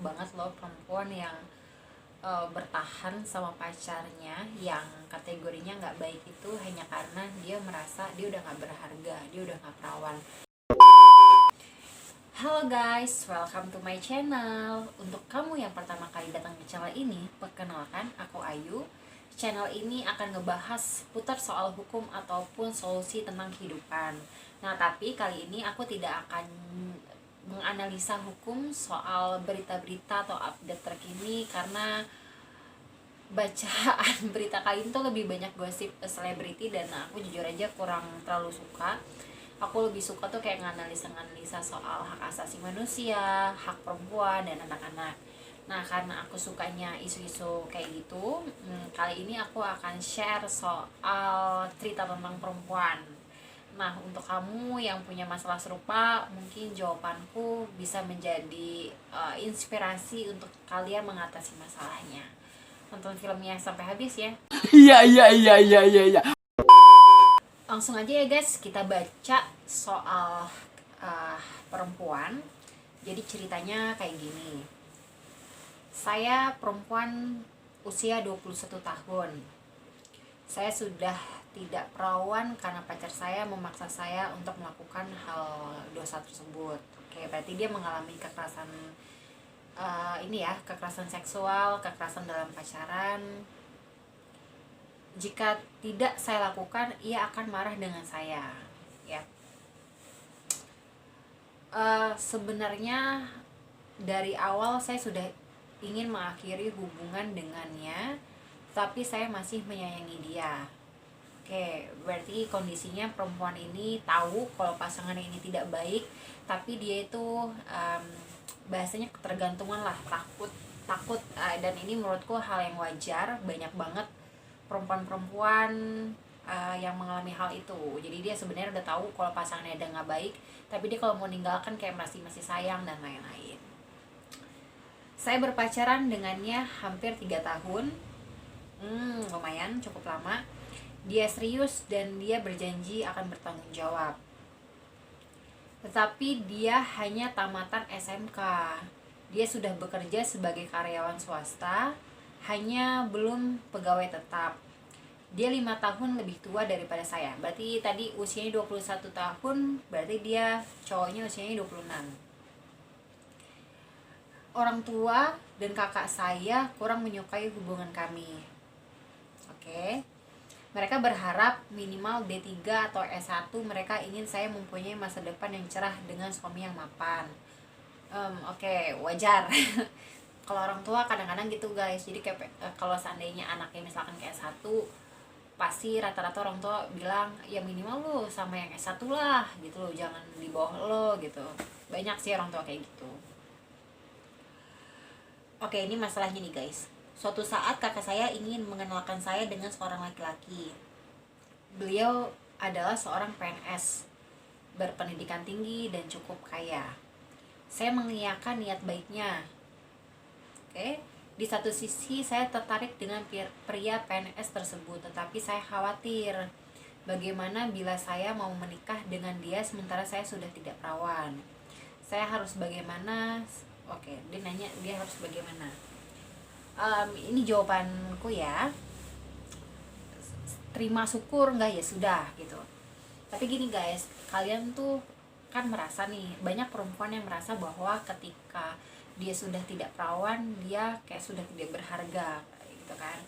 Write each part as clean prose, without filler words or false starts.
banget loh perempuan yang bertahan sama pacarnya yang kategorinya nggak baik itu hanya karena dia merasa dia udah nggak berharga, dia udah nggak perawan. Halo guys, welcome to my channel. Untuk kamu yang pertama kali datang ke channel ini, perkenalkan aku Ayu. Channel ini akan ngebahas putar soal hukum ataupun solusi tentang kehidupan. Nah, tapi kali ini aku tidak akan menganalisa hukum soal berita-berita atau update terkini, karena bacaan berita kali ini tuh lebih banyak gosip selebriti dan aku jujur aja kurang terlalu suka. Aku lebih suka tuh kayak nganalisa soal hak asasi manusia, hak perempuan dan anak-anak. Nah, karena aku sukanya isu-isu kayak gitu, kali ini aku akan share soal cerita tentang perempuan. Nah, untuk kamu yang punya masalah serupa, mungkin jawabanku bisa menjadi inspirasi untuk kalian mengatasi masalahnya. Nonton filmnya sampai habis ya. Iya. Langsung aja ya guys, kita baca soal perempuan. Jadi ceritanya kayak gini. Saya perempuan usia 21 tahun. Saya sudah tidak perawan karena pacar saya memaksa saya untuk melakukan hal dosa tersebut. Oke, berarti dia mengalami kekerasan kekerasan seksual, kekerasan dalam pacaran. Jika tidak saya lakukan, ia akan marah dengan saya. Ya, sebenarnya dari awal saya sudah ingin mengakhiri hubungan dengannya, tapi saya masih menyayangi dia. Oke, berarti kondisinya perempuan ini tahu kalau pasangan ini tidak baik, tapi dia itu bahasanya ketergantungan lah, takut dan ini menurutku hal yang wajar. Banyak banget perempuan-perempuan yang mengalami hal itu. Jadi dia sebenarnya udah tahu kalau pasangannya udah nggak baik, tapi dia kalau mau ninggalkan kayak masih sayang dan lain-lain. Saya berpacaran dengannya hampir 3 tahun. Lumayan cukup lama. Dia serius dan dia berjanji akan bertanggung jawab. Tetapi dia hanya tamatan SMK. Dia sudah bekerja sebagai karyawan swasta, hanya belum pegawai tetap. Dia 5 tahun lebih tua daripada saya. Berarti tadi usianya 21 tahun, berarti dia cowoknya usianya 26. Orang tua dan kakak saya kurang menyukai hubungan kami. Oke. Mereka berharap minimal D3 atau S1. Mereka ingin saya mempunyai masa depan yang cerah dengan suami yang mapan. Oke, wajar. Kalau orang tua kadang-kadang gitu guys. Jadi kayak kalau seandainya anaknya misalkan ke S1, pasti rata-rata orang tua bilang ya minimal lu sama yang S1 lah gitu loh, jangan di bawah lo gitu. Banyak sih orang tua kayak gitu. Oke, ini masalahnya nih guys. Suatu saat kakak saya ingin mengenalkan saya dengan seorang laki-laki. Beliau adalah seorang PNS, berpendidikan tinggi dan cukup kaya. Saya mengiyakan niat baiknya. Oke, di satu sisi saya tertarik dengan pria PNS tersebut, tetapi saya khawatir bagaimana bila saya mau menikah dengan dia sementara saya sudah tidak perawan. Saya harus bagaimana? Oke, dia nanya dia harus bagaimana. Ini jawabanku ya. Terima syukur enggak ya sudah gitu. Tapi gini guys, kalian tuh kan merasa nih, banyak perempuan yang merasa bahwa ketika dia sudah tidak perawan, dia kayak sudah tidak berharga gitu kan.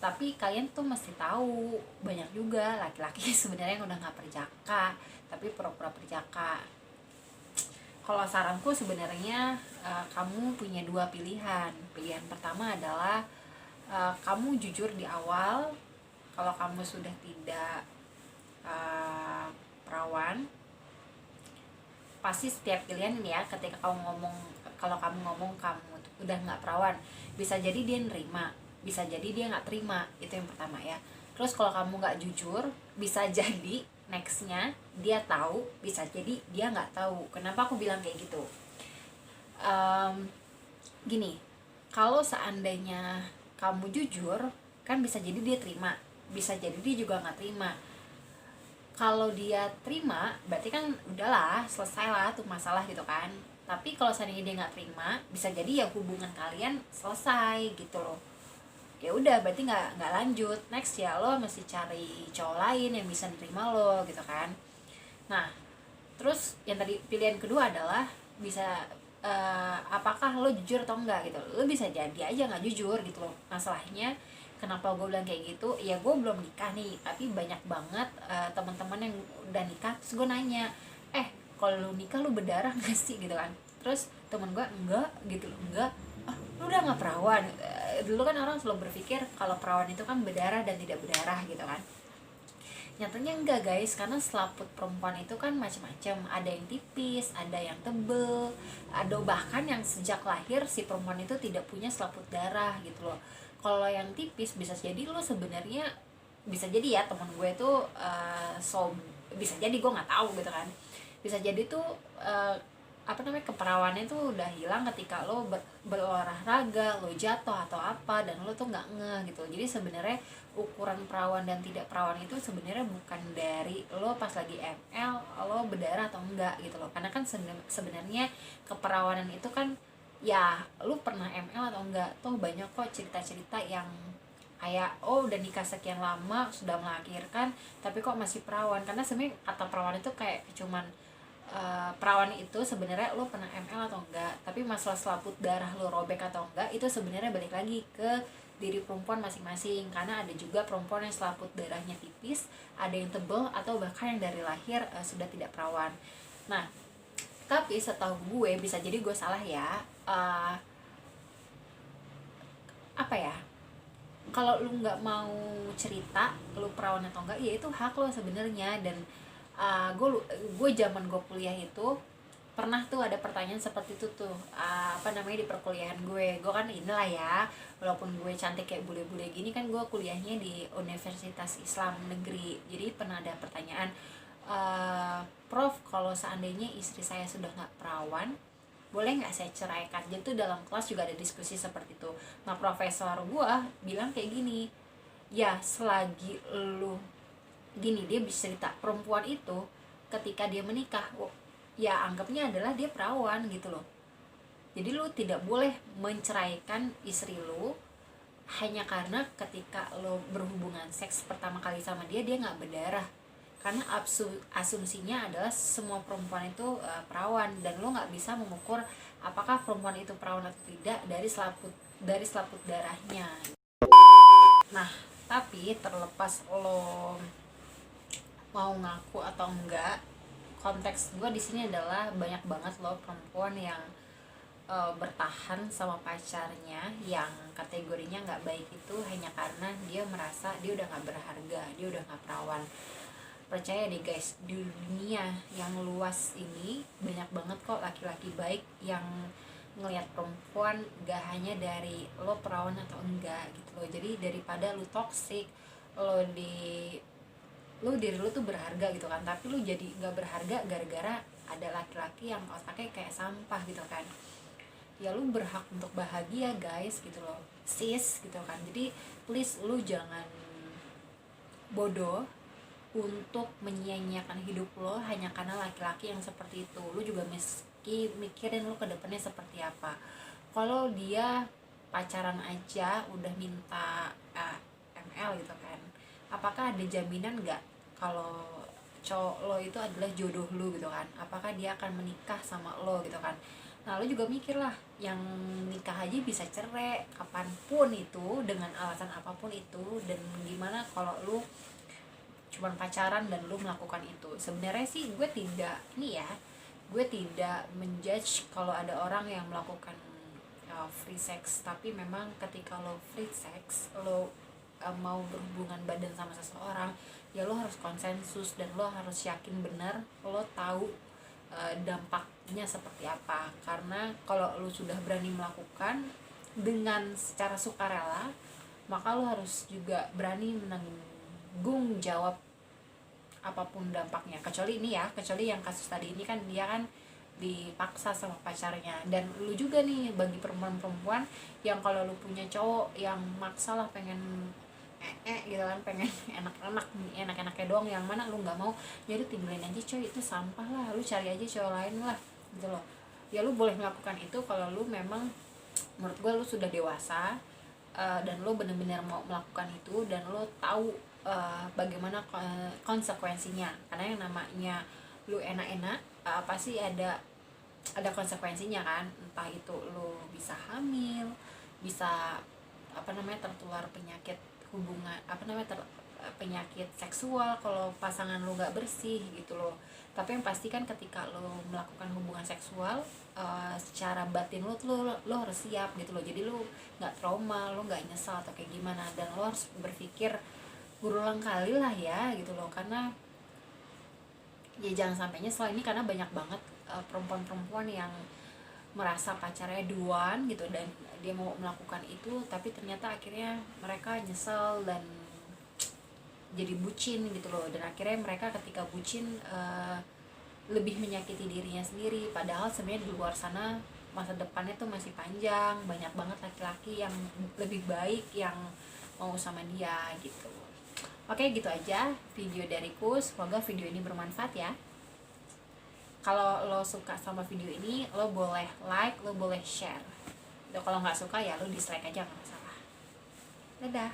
Tapi kalian tuh mesti tahu, banyak juga laki-laki sebenarnya yang udah nggak perjaka tapi pura-pura perjaka. Kalau saranku sebenarnya kamu punya dua pilihan. Pilihan pertama adalah kamu jujur di awal kalau kamu sudah tidak perawan. Pasti setiap pilihan ini ya, ketika kamu ngomong, kalau kamu ngomong kamu udah nggak perawan, bisa jadi dia nerima, bisa jadi dia nggak terima. Itu yang pertama ya. Terus kalau kamu nggak jujur, bisa jadi nextnya dia tahu, bisa jadi dia nggak tahu. Kenapa aku bilang kayak gitu? Gini, kalau seandainya kamu jujur, kan bisa jadi dia terima, bisa jadi dia juga nggak terima. Kalau dia terima, berarti kan udahlah, selesai lah tuh masalah gitu kan. Tapi kalau seandainya dia nggak terima, bisa jadi ya hubungan kalian selesai gitu loh. Ya udah, berarti nggak lanjut. Next ya lo mesti cari cowok lain yang bisa nerima lo gitu kan. Nah, terus yang tadi pilihan kedua adalah bisa apakah lo jujur atau enggak gitu. Lo bisa jadi aja nggak jujur gitu loh. Masalahnya kenapa gue bilang kayak gitu, ya gue belum nikah nih, tapi banyak banget teman-teman yang udah nikah. Terus gue nanya, kalau lu nikah lu berdarah gak sih gitu kan. Terus temen gue, enggak gitu loh. Enggak, lu udah nggak perawan. Dulu kan orang selalu berpikir kalau perawan itu kan berdarah dan tidak berdarah gitu kan. Nyatanya enggak guys, karena selaput perempuan itu kan macam-macam. Ada yang tipis, ada yang tebel, ada bahkan yang sejak lahir si perempuan itu tidak punya selaput darah gitu loh. Kalau yang tipis bisa jadi lo sebenarnya, bisa jadi ya teman gue itu bisa jadi, gue nggak tahu gitu kan. Bisa jadi tuh keperawannya tuh udah hilang ketika lo berolahraga, lo jatuh atau apa, dan lo tuh nggak ngeh gitu. Jadi sebenarnya ukuran perawan dan tidak perawan itu sebenarnya bukan dari lo pas lagi ML lo berdarah atau enggak gitu loh. Karena kan sebenarnya keperawanan itu kan ya lo pernah ML atau enggak. Tuh banyak kok cerita-cerita yang kayak udah nikah sekian lama, sudah melahirkan, tapi kok masih perawan. Karena sebenarnya kata perawan itu kayak cuman perawan itu sebenarnya lo pernah ML atau enggak, tapi masalah selaput darah lo robek atau enggak itu sebenarnya balik lagi ke diri perempuan masing-masing. Karena ada juga perempuan yang selaput darahnya tipis, ada yang tebel, atau bahkan yang dari lahir sudah tidak perawan. Nah, tapi setahu gue, bisa jadi gue salah ya, apa ya, kalau lu nggak mau cerita lu perawan atau enggak, ya itu hak lo sebenarnya. Dan gue zaman gue kuliah itu pernah tuh ada pertanyaan seperti itu tuh, di perkuliahan gue kan inilah ya, walaupun gue cantik kayak bule-bule gini kan, gue kuliahnya di Universitas Islam Negeri. Jadi pernah ada pertanyaan, Prof, kalau seandainya istri saya sudah nggak perawan, boleh nggak saya ceraikan? Jadi tuh dalam kelas juga ada diskusi seperti itu. Nah, profesor gue bilang kayak gini, ya selagi lu gini, dia bisa cerita perempuan itu ketika dia menikah, ya anggapnya adalah dia perawan gitu loh. Jadi lu tidak boleh menceraikan istri lu hanya karena ketika lo berhubungan seks pertama kali sama dia nggak berdarah. Karena asumsinya adalah semua perempuan itu perawan, dan lo nggak bisa mengukur apakah perempuan itu perawan atau tidak dari selaput darahnya. Nah, tapi terlepas lo mau ngaku atau enggak, konteks gue di sini adalah banyak banget loh perempuan yang bertahan sama pacarnya yang kategorinya nggak baik itu hanya karena dia merasa dia udah nggak berharga, dia udah nggak perawan. Percaya deh guys, di dunia yang luas ini banyak banget kok laki-laki baik yang ngelihat perempuan gak hanya dari lo perawan atau enggak gitu loh. Jadi daripada lo toxic, diri lo tuh berharga gitu kan, tapi lo jadi nggak berharga gara-gara ada laki-laki yang otaknya kayak sampah gitu kan. Ya lu berhak untuk bahagia guys gitu loh, sis gitu kan. Jadi please lu jangan bodoh untuk menyia-nyiakan hidup lo hanya karena laki-laki yang seperti itu. Lu juga mikirin lu ke depannya seperti apa. Kalau dia pacaran aja udah minta ML gitu kan, apakah ada jaminan nggak kalau cowok lo itu adalah jodoh lu gitu kan? Apakah dia akan menikah sama lo gitu kan? Nah, lo juga mikir lah, yang nikah aja bisa cerai kapanpun itu, dengan alasan apapun itu. Dan gimana kalau lo cuman pacaran dan lo melakukan itu? Sebenarnya sih gue tidak menjudge kalau ada orang yang melakukan free sex. Tapi memang ketika lo free sex, lo mau berhubungan badan sama seseorang, ya lo harus konsensus dan lo harus yakin benar lo tahu dampaknya seperti apa. Karena kalau lo sudah berani melakukan dengan secara sukarela, maka lo harus juga berani menanggung jawab apapun dampaknya. Kecuali yang kasus tadi ini kan dia kan dipaksa sama pacarnya. Dan lu juga nih, bagi perempuan-perempuan yang kalau lu punya cowok yang maksa lah pengen gitu kan, pengen enak-enaknya doang, yang mana lu nggak mau, jadi tinggalin aja coy, itu sampah lah, lu cari aja cowok lain lah gitu loh. ya lu boleh melakukan itu kalau lu memang menurut gue lu sudah dewasa, dan lu bener-bener mau melakukan itu, dan lu tahu bagaimana konsekuensinya. Karena yang namanya lu enak-enak, pasti ada konsekuensinya kan, entah itu lu bisa hamil, bisa tertular penyakit hubungan penyakit seksual kalau pasangan lu nggak bersih gitu loh. Tapi yang pasti kan ketika lo melakukan hubungan seksual, secara batin lo harus siap gitu loh. Jadi lo nggak trauma, lo nggak nyesal atau kayak gimana, dan lo harus berpikir berulang kali lah ya gitu loh. Karena ya jangan sampai nyesel ini, karena banyak banget perempuan-perempuan yang merasa pacarnya duluan gitu dan dia mau melakukan itu, tapi ternyata akhirnya mereka nyesel dan jadi bucin gitu loh. Dan akhirnya mereka ketika bucin lebih menyakiti dirinya sendiri, padahal sebenarnya di luar sana masa depannya tuh masih panjang, banyak banget laki-laki yang lebih baik yang mau sama dia gitu. Oke, gitu aja video dariku, semoga video ini bermanfaat ya. Kalau lo suka sama video ini, lo boleh like, lo boleh share. Kalau nggak suka ya lo dislike aja, nggak masalah. Dadah.